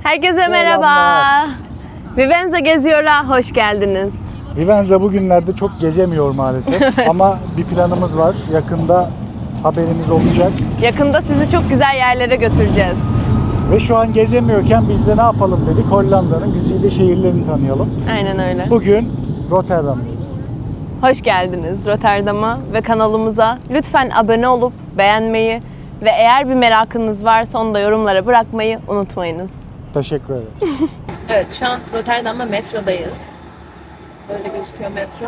Herkese merhaba. Vivenza Geziyor'a hoş geldiniz. Vivenza bugünlerde çok gezemiyor maalesef ama bir planımız var. Yakında haberimiz olacak. Yakında sizi çok güzel yerlere götüreceğiz. Ve şu an gezemiyorken biz de ne yapalım dedik. Hollanda'nın güzide şehirlerini tanıyalım. Aynen öyle. Bugün Rotterdam'dayız. Hoş geldiniz Rotterdam'a ve kanalımıza. Lütfen abone olup beğenmeyi ve eğer bir merakınız varsa onu da yorumlara bırakmayı unutmayınız. Teşekkür ederiz. Evet, şu an Rotterdam'da metrodayız. Böyle gözüküyor metro.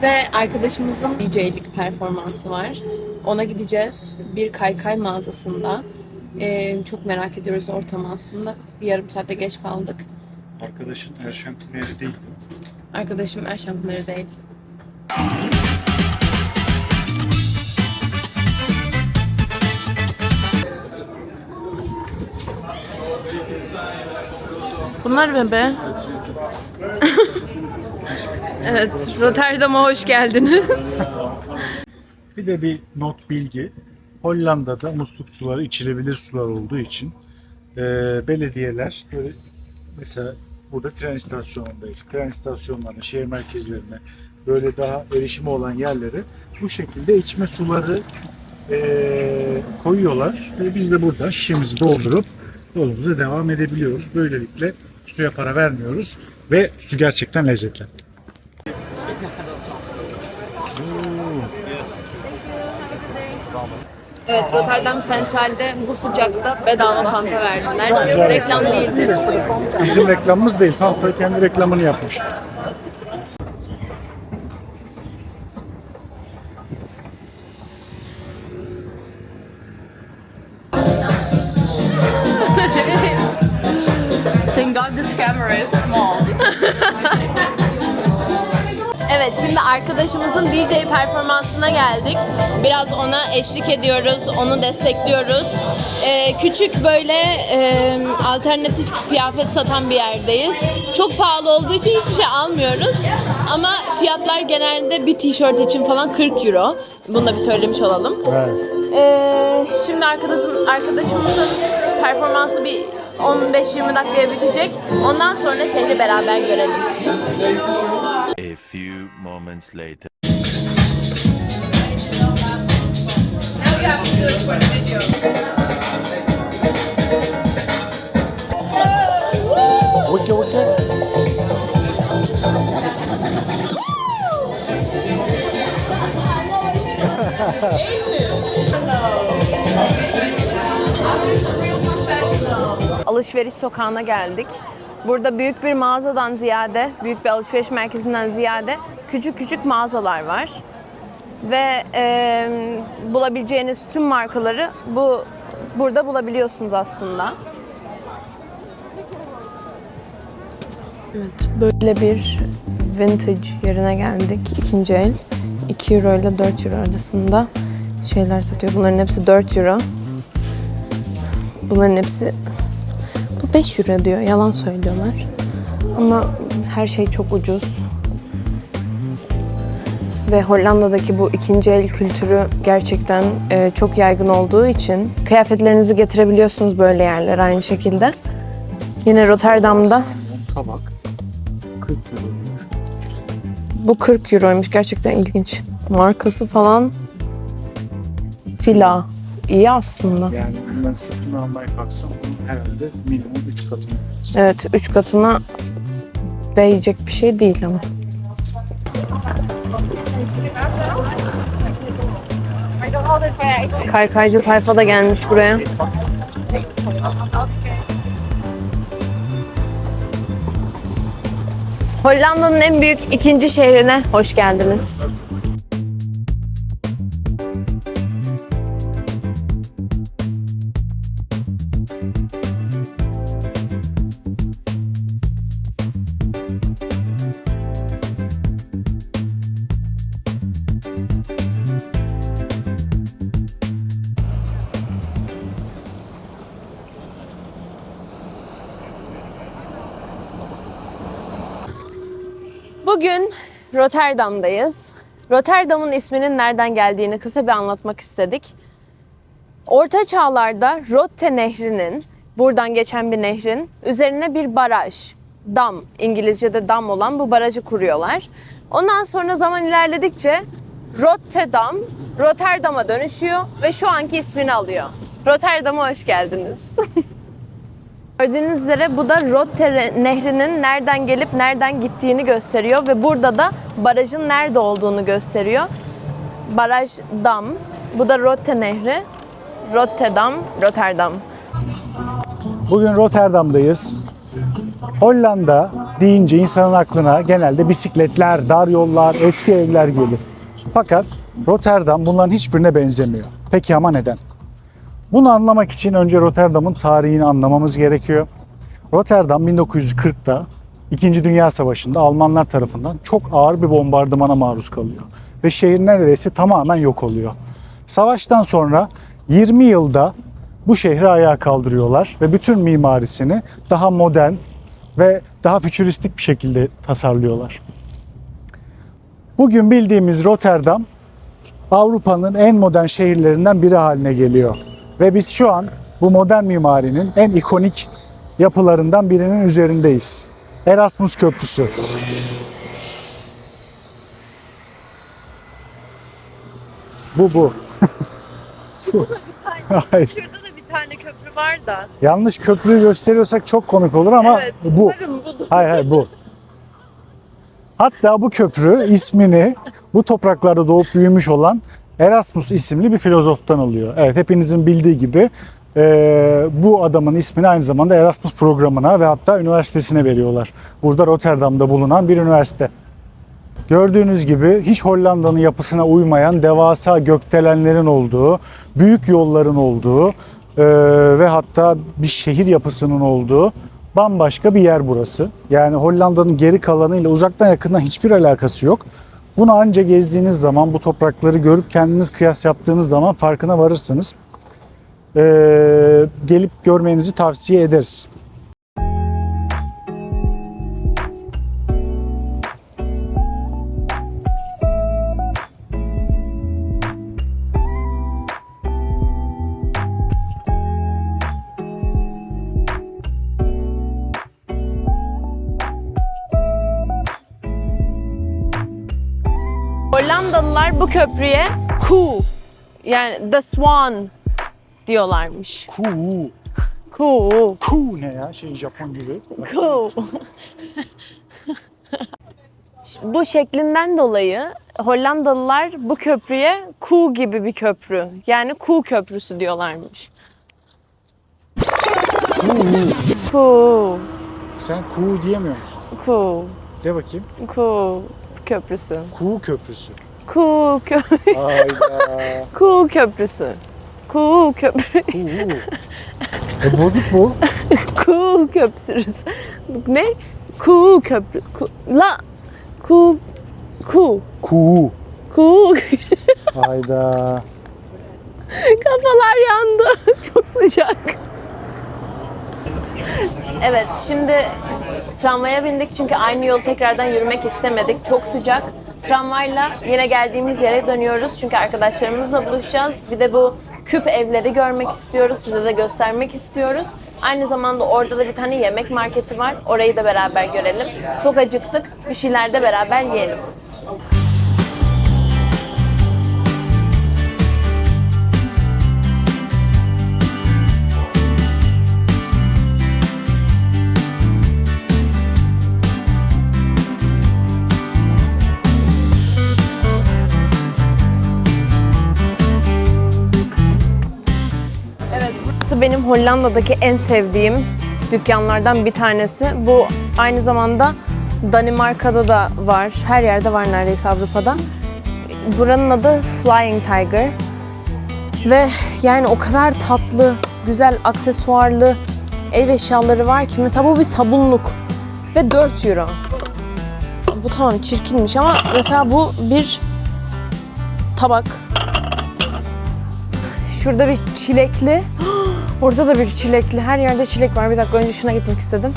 Ve arkadaşımızın DJ'lik performansı var. Ona gideceğiz. Bir kaykay mağazasında. Çok merak ediyoruz ortamı aslında. Bir yarım saatte geç kaldık. Arkadaşın Erşen Pınarı değil mi? Arkadaşım Erşen Pınarı değil. Bunlar ne be? Evet, Rotterdam'a hoş geldiniz. Bir de bir not bilgi. Hollanda'da musluk suları içilebilir sular olduğu için belediyeler böyle mesela burada tren istasyonundayız. Tren istasyonlarına, şehir merkezlerine böyle daha erişimi olan yerlere bu şekilde içme suları koyuyorlar. Ve biz de burada şişemizi doldurup yolumuza devam edebiliyoruz. Böylelikle suya para vermiyoruz ve su gerçekten lezzetli. Evet, Rotterdam Sentral'de bu sıcakta bedava Fanta verdiler. Reklam değildi. Bizim reklamımız değil. Fanta kendi reklamını yapmış. Thank God this camera is small. Evet, şimdi arkadaşımızın DJ performansına geldik. Biraz ona eşlik ediyoruz, onu destekliyoruz. Küçük böyle alternatif kıyafet satan bir yerdeyiz. Çok pahalı olduğu için hiçbir şey almıyoruz. Ama fiyatlar genelde bir tişört için falan 40 euro. Bunu da bir söylemiş olalım. Evet. Şimdi arkadaşımızın performansı bir 15-20 dakikaya bitecek. Ondan sonra şehri beraber görelim. A few moments later. Okey okey. Alışveriş sokağına geldik. Burada büyük bir mağazadan ziyade, büyük bir alışveriş merkezinden ziyade küçük küçük mağazalar var. Ve bulabileceğiniz tüm markaları burada bulabiliyorsunuz aslında. Evet, böyle bir vintage yerine geldik. İkinci el. 2 euro ile 4 euro arasında şeyler satıyor. Bunların hepsi 4 euro. Bunların hepsi 5 euro diyor. Yalan söylüyorlar. Ama her şey çok ucuz. Ve Hollanda'daki bu ikinci el kültürü gerçekten çok yaygın olduğu için kıyafetlerinizi getirebiliyorsunuz böyle yerlere aynı şekilde. Yine Rotterdam'da Kabak 40 euroymuş. bu 40 euroymuş. Gerçekten ilginç. Markası falan Fila. İyi aslında. Yani bundan sıfırını almaya kalksam bunun herhalde minimum 3 katını veririz. Evet, 3 katına değecek bir şey değil ama. Kaykaycı tayfa da gelmiş buraya. Hollanda'nın en büyük ikinci şehrine hoş geldiniz. Bugün Rotterdam'dayız. Rotterdam'ın isminin nereden geldiğini kısa bir anlatmak istedik. Orta çağlarda Rotte Nehri'nin buradan geçen bir nehrin üzerine bir baraj, dam, İngilizce'de dam olan bu barajı kuruyorlar. Ondan sonra zaman ilerledikçe Rotterdam, Rotterdam'a dönüşüyor ve şu anki ismini alıyor. Rotterdam'a hoş geldiniz. Gördüğünüz üzere bu da Rotte Nehri'nin nereden gelip nereden gittiğini gösteriyor ve burada da barajın nerede olduğunu gösteriyor. Baraj dam, bu da Rotte Nehri, Rotterdam. Bugün Rotterdam'dayız. Hollanda deyince insanın aklına genelde bisikletler, dar yollar, eski evler gelir. Fakat Rotterdam bunların hiçbirine benzemiyor. Peki ama neden? Bunu anlamak için önce Rotterdam'ın tarihini anlamamız gerekiyor. Rotterdam 1940'da İkinci Dünya Savaşı'nda Almanlar tarafından çok ağır bir bombardımana maruz kalıyor. Ve şehir neredeyse tamamen yok oluyor. Savaştan sonra 20 yılda bu şehri ayağa kaldırıyorlar ve bütün mimarisini daha modern ve daha fütüristik bir şekilde tasarlıyorlar. Bugün bildiğimiz Rotterdam Avrupa'nın en modern şehirlerinden biri haline geliyor. Ve biz şu an bu modern mimarinin en ikonik yapılarından birinin üzerindeyiz. Erasmus Köprüsü. Bu. Hayır. Şurada da bir tane köprü var da. Yanlış köprüyü gösteriyorsak çok komik olur ama bu. budur. Hayır bu. Hatta bu köprü ismini bu topraklarda doğup büyümüş olan Erasmus isimli bir filozoftan alıyor. Evet, hepinizin bildiği gibi bu adamın ismini aynı zamanda Erasmus programına ve hatta üniversitesine veriyorlar. Burada Rotterdam'da bulunan bir üniversite. Gördüğünüz gibi hiç Hollanda'nın yapısına uymayan devasa gökdelenlerin olduğu, büyük yolların olduğu ve hatta bir şehir yapısının olduğu bambaşka bir yer burası. Yani Hollanda'nın geri kalanıyla uzaktan yakından hiçbir alakası yok. Bunu anca gezdiğiniz zaman, bu toprakları görüp kendiniz kıyas yaptığınız zaman farkına varırsınız. Gelip görmenizi tavsiye ederiz. Hollandalılar bu köprüye Koe, yani The Swan diyorlarmış. Cool. Koe. Cool ne ya? Japon gibi. Koe. Bu şeklinden dolayı Hollandalılar bu köprüye Koe gibi bir köprü, yani Koe Köprüsü diyorlarmış. Koe. Sen cool diyemiyor musun? Koe. De bakayım. Koe Köprüsü. Cool köprüsü. Koe Köprüsü. Hayda. Koe Köprüsü. Koe Köprü. Cool. Bozuk bu. Koe Köprüsü. Ne? Koe Köprü. La. Koe. Cool. Koe. Hayda. Kafalar yandı. Çok sıcak. Evet, şimdi tramvaya bindik çünkü aynı yolu tekrardan yürümek istemedik. Çok sıcak. Tramvayla yine geldiğimiz yere dönüyoruz çünkü arkadaşlarımızla buluşacağız. Bir de bu küp evleri görmek istiyoruz, size de göstermek istiyoruz. Aynı zamanda orada da bir tane yemek marketi var. Orayı da beraber görelim. Çok acıktık. Bir şeyler de beraber yiyelim. Burası benim Hollanda'daki en sevdiğim dükkanlardan bir tanesi. Bu aynı zamanda Danimarka'da da var. Her yerde var neredeyse Avrupa'da. Buranın adı Flying Tiger. Ve yani o kadar tatlı, güzel aksesuarlı ev eşyaları var ki. Mesela bu bir sabunluk ve 4 euro. Bu tamam çirkinmiş ama mesela bu bir tabak. Şurada bir çilekli. Orada da bir çilekli. Her yerde çilek var. Bir dakika önce şuna gitmek istedim.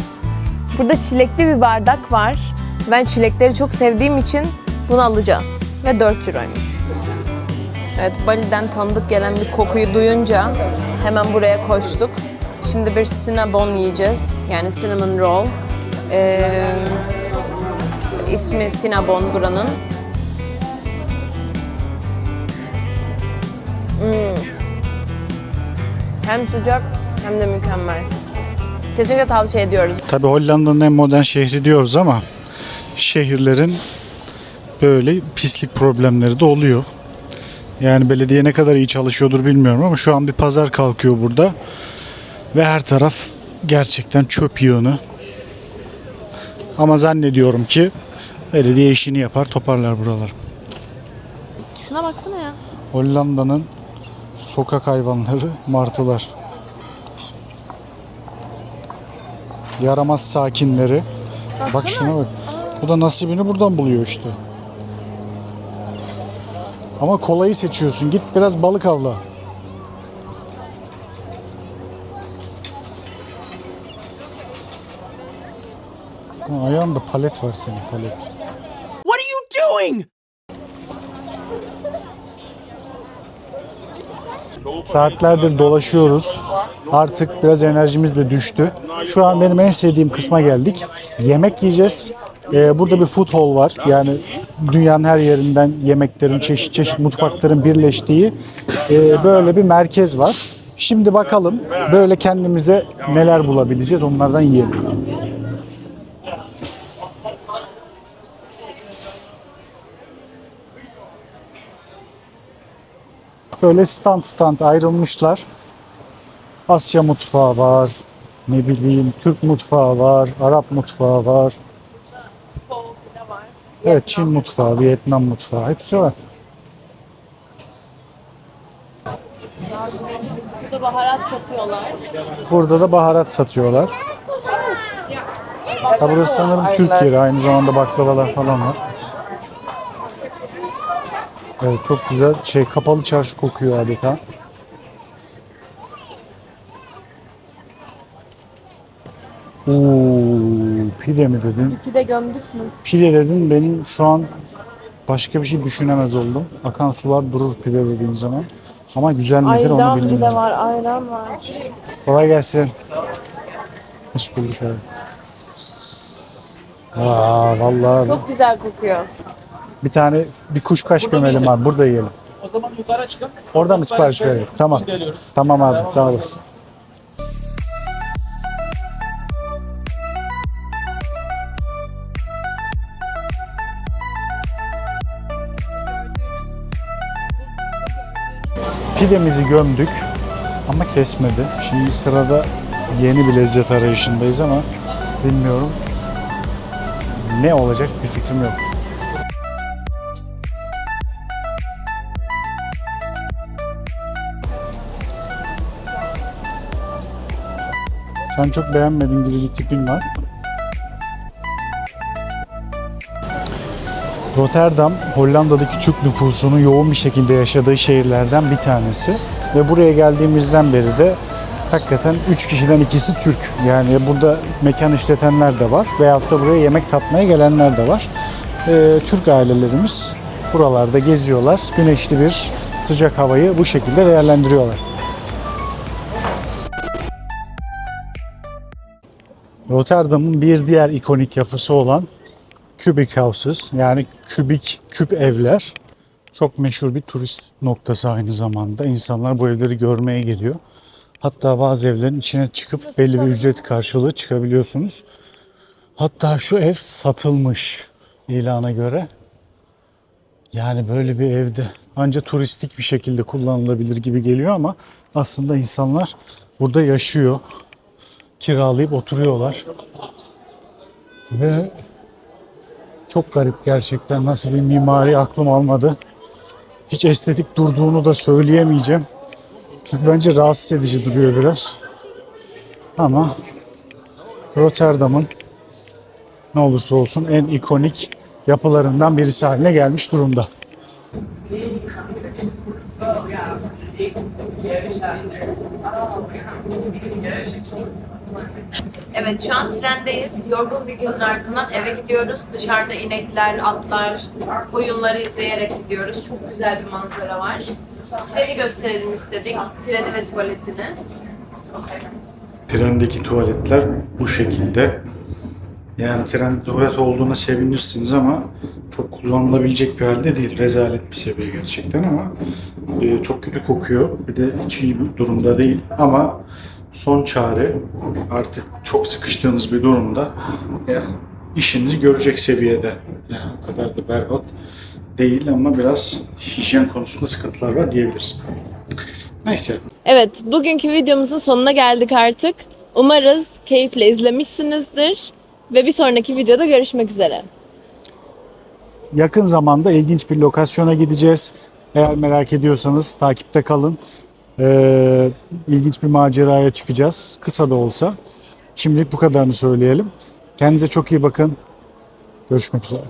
Burada çilekli bir bardak var. Ben çilekleri çok sevdiğim için bunu alacağız. Ve 4 euroymuş. Evet, Bali'den tanıdık gelen bir kokuyu duyunca hemen buraya koştuk. Şimdi bir cinnamon yiyeceğiz. Yani cinnamon roll. İsmi cinnamon buranın. Hem sıcak hem de mükemmel. Kesinlikle tavsiye ediyoruz. Tabii Hollanda'nın en modern şehri diyoruz ama şehirlerin böyle pislik problemleri de oluyor. Yani belediye ne kadar iyi çalışıyordur bilmiyorum ama şu an bir pazar kalkıyor burada. Ve her taraf gerçekten çöp yığını. Ama zannediyorum ki belediye işini yapar, toparlar buraları. Şuna baksana ya. Hollanda'nın sokak hayvanları martılar. Yaramaz sakinleri. Bak şuna bak. Bu da nasibini buradan buluyor işte. Ama kolayı seçiyorsun. Git biraz balık avla. Ha, ayağında palet var senin, palet. What are you doing? Saatlerdir dolaşıyoruz. Artık biraz enerjimiz de düştü. Şu an benim en sevdiğim kısma geldik. Yemek yiyeceğiz. Burada bir food hall var. Yani dünyanın her yerinden yemeklerin, çeşit çeşit mutfakların birleştiği böyle bir merkez var. Şimdi bakalım böyle kendimize neler bulabileceğiz, onlardan yiyelim. Böyle stand stand ayrılmışlar. Asya mutfağı var, ne bileyim Türk mutfağı var, Arap mutfağı var. Evet, Çin mutfağı, Vietnam mutfağı hepsi var. Burada baharat satıyorlar. Burada da baharat satıyorlar. Ha, burası sanırım Türk yeri, aynı zamanda baklavalar falan var. Evet, çok güzel kapalı çarşı kokuyor adeta. Pide mi dedin? Pide gömdük mü? Pide dedin, benim şu an başka bir şey düşünemez oldum. Akan sular durur pide dediğin zaman. Ama güzel midir onu Ayran bilmiyorum. bile var, ayran var. Kolay gelsin. Hoş bulduk abi. Vallahi Çok güzel kokuyor. bir tane bir kuşkaş gömelim abi, burada yiyelim. O zaman yukarı çıkıp Orada mı sipariş verelim? Tamam. Tamam abi, sağ olasın. Pidemizi gömdük ama kesmedi. Şimdi sırada yeni bir lezzet arayışındayız ama bilmiyorum ne olacak, bir fikrim yok. Sen çok beğenmediğin gibi bir tipin var. Rotterdam, Hollanda'daki Türk nüfusunun yoğun bir şekilde yaşadığı şehirlerden bir tanesi. Ve buraya geldiğimizden beri de hakikaten 3 kişiden ikisi Türk. Yani burada mekan işletenler de var veyahut da buraya yemek tatmaya gelenler de var. Türk ailelerimiz buralarda geziyorlar. Güneşli bir sıcak havayı bu şekilde değerlendiriyorlar. Rotterdam'ın bir diğer ikonik yapısı olan Cubic Houses, yani küp evler çok meşhur bir turist noktası aynı zamanda. İnsanlar bu evleri görmeye geliyor. Hatta bazı evlerin içine çıkıp belli bir ücret karşılığı çıkabiliyorsunuz. Hatta şu ev satılmış ilana göre. Yani böyle bir evde ancak turistik bir şekilde kullanılabilir gibi geliyor ama aslında insanlar burada yaşıyor. Kiralayıp oturuyorlar. Ve çok garip gerçekten, nasıl bir mimari aklım almadı. Hiç estetik durduğunu da söyleyemeyeceğim. Çünkü bence rahatsız edici duruyor biraz. Ama Rotterdam'ın ne olursa olsun en ikonik yapılarından birisi haline gelmiş durumda. Evet, şu an trendeyiz. Yorgun bir günün ardından eve gidiyoruz. Dışarıda inekler, atlar, koyunları izleyerek gidiyoruz. Çok güzel bir manzara var. Treni gösterelim istedik. Treni ve tuvaletini. Trendeki tuvaletler bu şekilde. Yani trende tuvalet olduğuna sevinirsiniz ama çok kullanılabilecek bir halde değil. Rezalet bir seviye gerçekten ama çok kötü kokuyor. Bir de hiç iyi bir durumda değil. Ama son çare, artık çok sıkıştığınız bir durumda işinizi görecek seviyede. Yani o kadar da berbat değil ama biraz hijyen konusunda sıkıntılar var diyebiliriz. Neyse. Evet, bugünkü videomuzun sonuna geldik artık. Umarız keyifle izlemişsinizdir ve bir sonraki videoda görüşmek üzere. Yakın zamanda ilginç bir lokasyona gideceğiz. Eğer merak ediyorsanız takipte kalın. İlginç bir maceraya çıkacağız. Kısa da olsa. Şimdilik bu kadarını söyleyelim. Kendinize çok iyi bakın. Görüşmek üzere.